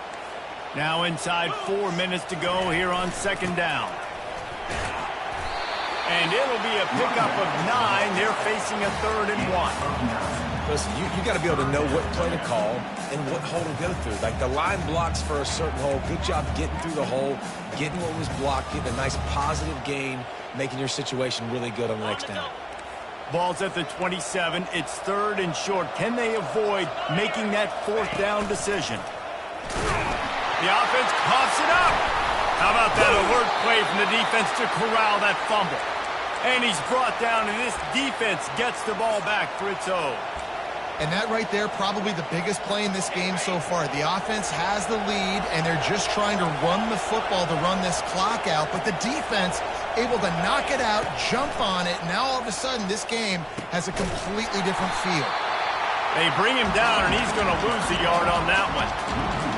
S1: Now inside 4 minutes to go here on second down. And it'll be a pickup of 9. They're facing a 3rd and 1.
S2: Listen, you got to be able to know what play to call and what hole to go through. Like the line blocks for a certain hole. Good job getting through the hole, getting what was blocked, getting a nice positive gain, making your situation really good on the next down.
S1: Ball's at the 27. It's 3rd and short. Can they avoid making that 4th down decision? The offense coughs it up. How about that alert play from the defense to corral that fumble? And he's brought down, and this defense gets the ball back for its own.
S3: And that right there, probably the biggest play in this game so far. The offense has the lead, and they're just trying to run the football to run this clock out. But the defense able to knock it out, jump on it. Now all of a sudden, this game has a completely different feel.
S1: They bring him down, and he's going to lose a yard on that one.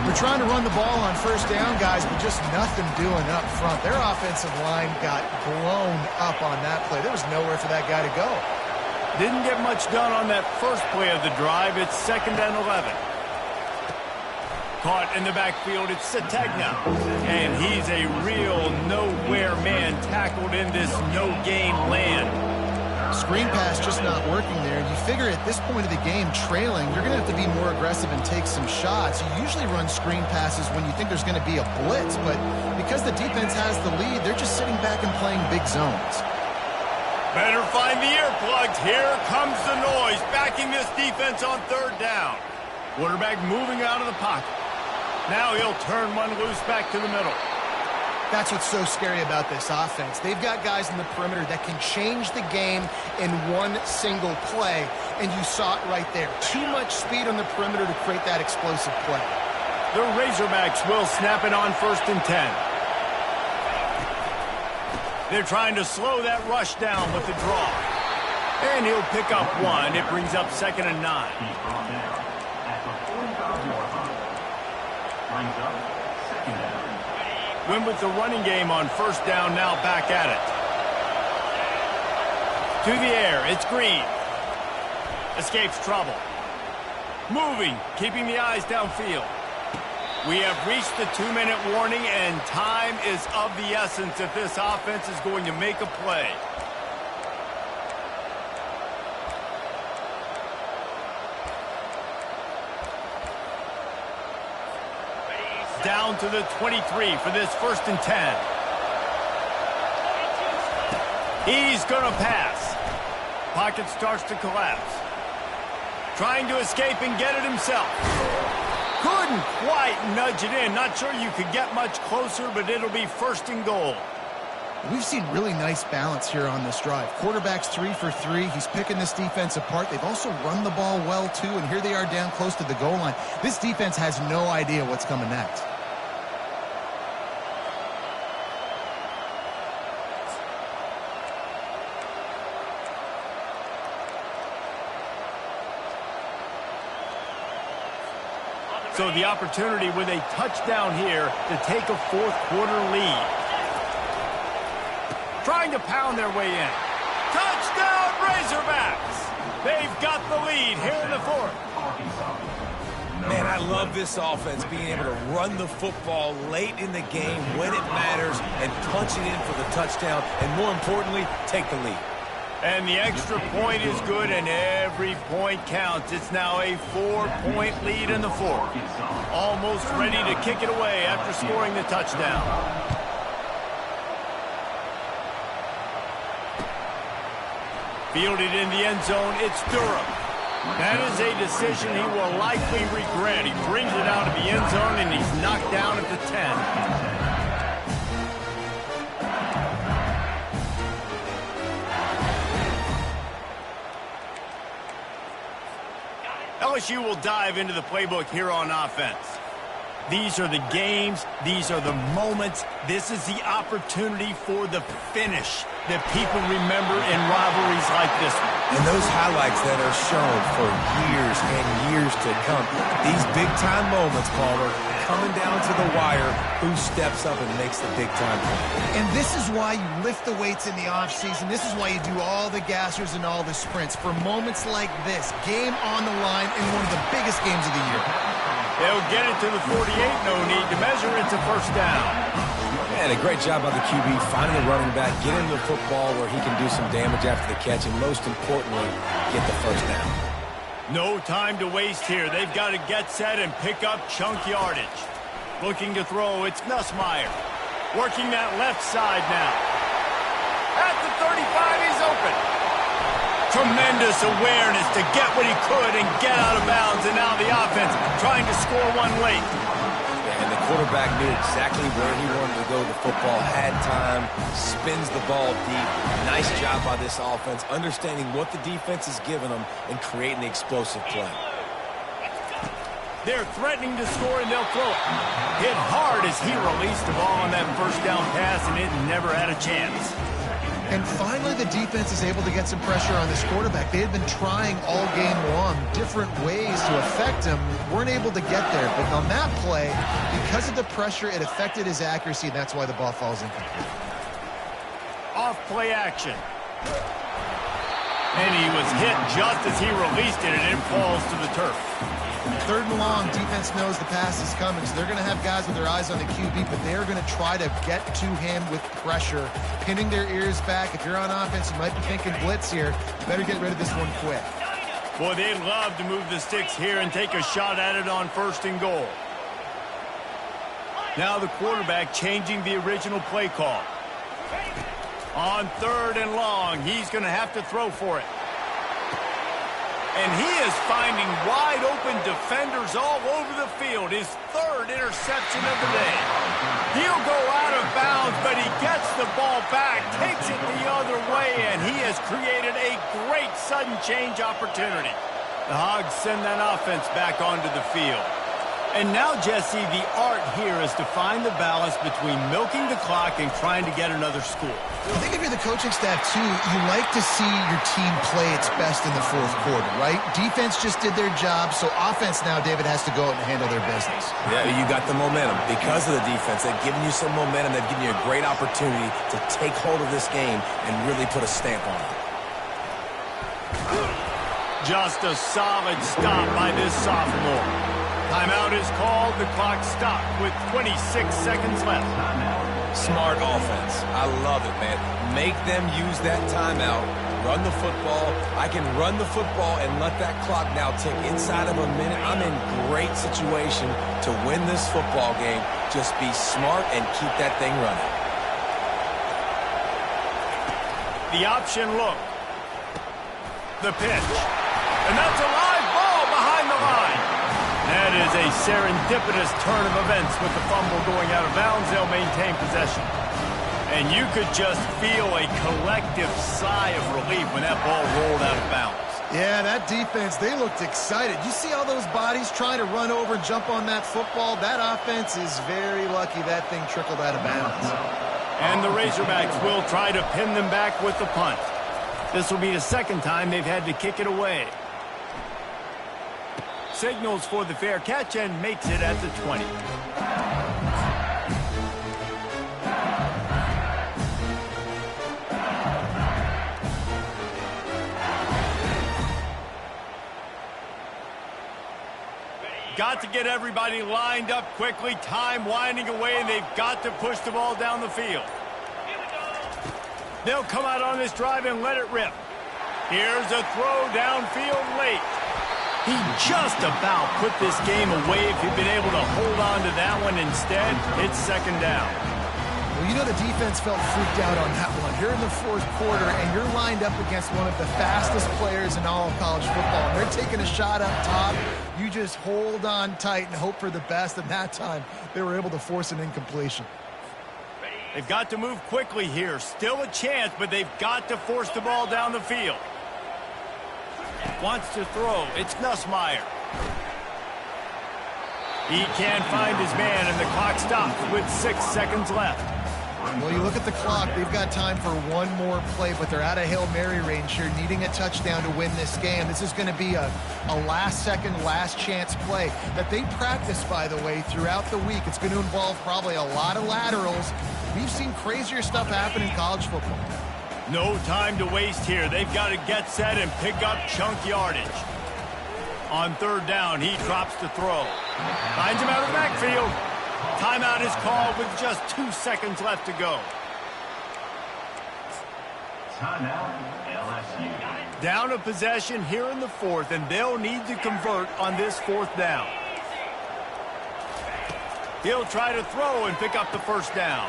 S3: We're trying to run the ball on first down, guys, but just nothing doing up front. Their offensive line got blown up on that play. There was nowhere for that guy to go.
S1: Didn't get much done on that first play of the drive. It's 2nd and 11. Caught in the backfield, it's Sategna. And he's a real nowhere man tackled in this no-gain land.
S3: Screen pass just not working there. And you figure at this point of the game, trailing, you're going to have to be more aggressive and take some shots. You usually run screen passes when you think there's going to be a blitz, but because the defense has the lead, they're just sitting back and playing big zones.
S1: Better find the earplugs. Here comes the noise, backing this defense on 3rd down. Quarterback moving out of the pocket. Now he'll turn one loose back to the middle.
S3: That's what's so scary about this offense. They've got guys in the perimeter that can change the game in one single play, and you saw it right there. Too much speed on the perimeter to create that explosive play.
S1: The Razorbacks will snap it on 1st and 10. They're trying to slow that rush down with the draw. And he'll pick up 1. It brings up 2nd and 9.
S5: He's brought down at the 45-yard line. Brings up 2nd down.
S1: Win with the running game on 1st down, now back at it. To the air, it's Green. Escapes trouble. Moving, keeping the eyes downfield. We have reached the 2-minute warning, and time is of the essence if this offense is going to make a play. Down to the 23 for this 1st and 10. He's going to pass. Pocket starts to collapse. Trying to escape and get it himself. Couldn't quite nudge it in. Not sure you could get much closer, but it'll be 1st and goal.
S3: We've seen really nice balance here on this drive. Quarterback's 3 for 3. He's picking this defense apart. They've also run the ball well, too, and here they are down close to the goal line. This defense has no idea what's coming next.
S1: So the opportunity with a touchdown here to take a 4th quarter lead. Trying to pound their way in. Razorbacks. They've got the lead here in the fourth.
S2: Man, I love this offense, being able to run the football late in the game when it matters and punch it in for the touchdown, and more importantly, take the lead.
S1: And the extra point is good, and every point counts. It's now a 4-point lead in the fourth. Almost ready to kick it away after scoring the touchdown. Fielded in the end zone, it's Durham. That is a decision he will likely regret. He brings it out of the end zone, and he's knocked down at the 10. LSU will dive into the playbook here on offense. These are the games. These are the moments. This is the opportunity for the finish that people remember in rivalries like this one.
S2: And those highlights that are shown for years and years to come. These big-time moments, Palmer, coming down to the wire, who steps up and makes the big-time play.
S3: And this is why you lift the weights in the offseason. This is why you do all the gassers and all the sprints. For moments like this, game on the line in one of the biggest games of the year.
S1: They'll get it to the 48, no need to measure. It's a first down.
S2: And a great job by the QB finding the running back, getting the football where he can do some damage after the catch, and most importantly, get the first down.
S1: No time to waste here. They've got to get set and pick up chunk yardage. Looking to throw, it's Nussmeier. Working that left side now. At the 35, he's open. Tremendous awareness to get what he could and get out of bounds, and now the offense trying to score one late.
S2: And the quarterback knew exactly where he wanted to go with the football, had time, spins the ball deep. Nice job by this offense, understanding what the defense is giving them and creating the explosive play.
S1: They're threatening to score, and they'll throw it. Hit hard as he released the ball on that first down pass, and it never had a chance.
S3: And finally, the defense is able to get some pressure on this quarterback. They had been trying all game long different ways to affect him. Weren't able to get there. But on that play, because of the pressure, it affected his accuracy, and that's why the ball falls incomplete.
S1: Off play action. And he was hit just as he released it, and it falls to the turf.
S3: Third and long, defense knows the pass is coming, so they're going to have guys with their eyes on the QB, but they're going to try to get to him with pressure, pinning their ears back. If you're on offense, you might be thinking blitz here. You better get rid of this one quick.
S1: Boy, they'd love to move the sticks here and take a shot at it on first and goal. Now the quarterback changing the original play call. On third and long, he's going to have to throw for it. And he is finding wide-open defenders all over the field. His third interception of the day. He'll go out of bounds, but he gets the ball back, takes it the other way, and he has created a great sudden change opportunity. The Hogs send that offense back onto the field. And now, Jesse, the art here is to find the balance between milking the clock and trying to get another score.
S3: I think if you're the coaching staff, too, you like to see your team play its best in the fourth quarter, right? Defense just did their job, so offense now, David, has to go out and handle their business.
S2: Yeah, you got the momentum. Because of the defense, they've given you some momentum. They've given you a great opportunity to take hold of this game and really put a stamp on it.
S1: Just a solid stop by this sophomore. Timeout is called. The clock stopped with 26 seconds left.
S2: Smart offense. I love it, man. Make them use that timeout. Run the football. I can run the football and let that clock now tick inside of a minute. I'm in great situation to win this football game. Just be smart and keep that thing running.
S1: The option look. The pitch. And that's a live ball behind the line. That is a serendipitous turn of events with the fumble going out of bounds. They'll maintain possession. And you could just feel a collective sigh of relief when that ball rolled out of bounds.
S3: Yeah, that defense, they looked excited. You see all those bodies trying to run over and jump on that football? That offense is very lucky that thing trickled out of bounds.
S1: And the Razorbacks will try to pin them back with the punt. This will be the second time they've had to kick it away. Signals for the fair catch and makes it at the 20. got to get everybody lined up quickly. Time winding away, and they've got to push the ball down the field. They'll come out on this drive and let it rip. Here's a throw downfield late. He just about put this game away if he'd been able to hold on to that one. Instead, it's second down.
S3: Well, you know the defense felt freaked out on that one. You're in the fourth quarter, and you're lined up against one of the fastest players in all of college football. And they're taking a shot up top. You just hold on tight and hope for the best. And that time, they were able to force an incompletion.
S1: They've got to move quickly here. Still a chance, but they've got to force the ball down the field. Wants to throw. It's Nussmeier. He can't find his man, and the clock stops with 6 seconds left.
S3: Well, you look at the clock. They've got time for one more play, but they're out of Hail Mary range here, needing a touchdown to win this game. This is going to be a last-second, last-chance play that they practice, by the way, throughout the week. It's going to involve probably a lot of laterals. We've seen crazier stuff happen in college football.
S1: No time to waste here. They've got to get set and pick up chunk yardage. On third down, he drops to throw. Finds him out of the backfield. Timeout is called with just 2 seconds left to go.
S5: Timeout, LSU.
S1: Down a possession here in the fourth, and they'll need to convert on this fourth down. He'll try to throw and pick up the first down.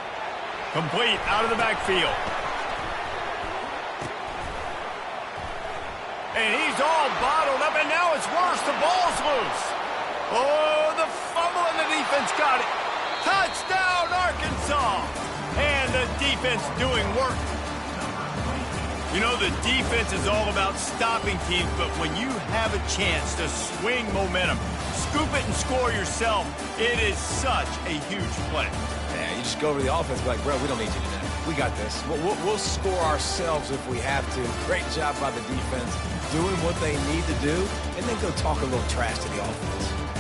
S1: Complete out of the backfield. And he's all bottled up, and now it's worse. The ball's loose. Oh, the fumble, and the defense got it. Touchdown, Arkansas. And the defense doing work. You know, the defense is all about stopping teams, but when you have a chance to swing momentum, scoop it and score yourself, it is such a huge play.
S2: Yeah, you just go over the offense and be like, bro, we don't need you today. We got this. We'll score ourselves if we have to. Great job by the defense doing what they need to do, and then go talk a little trash to the offense.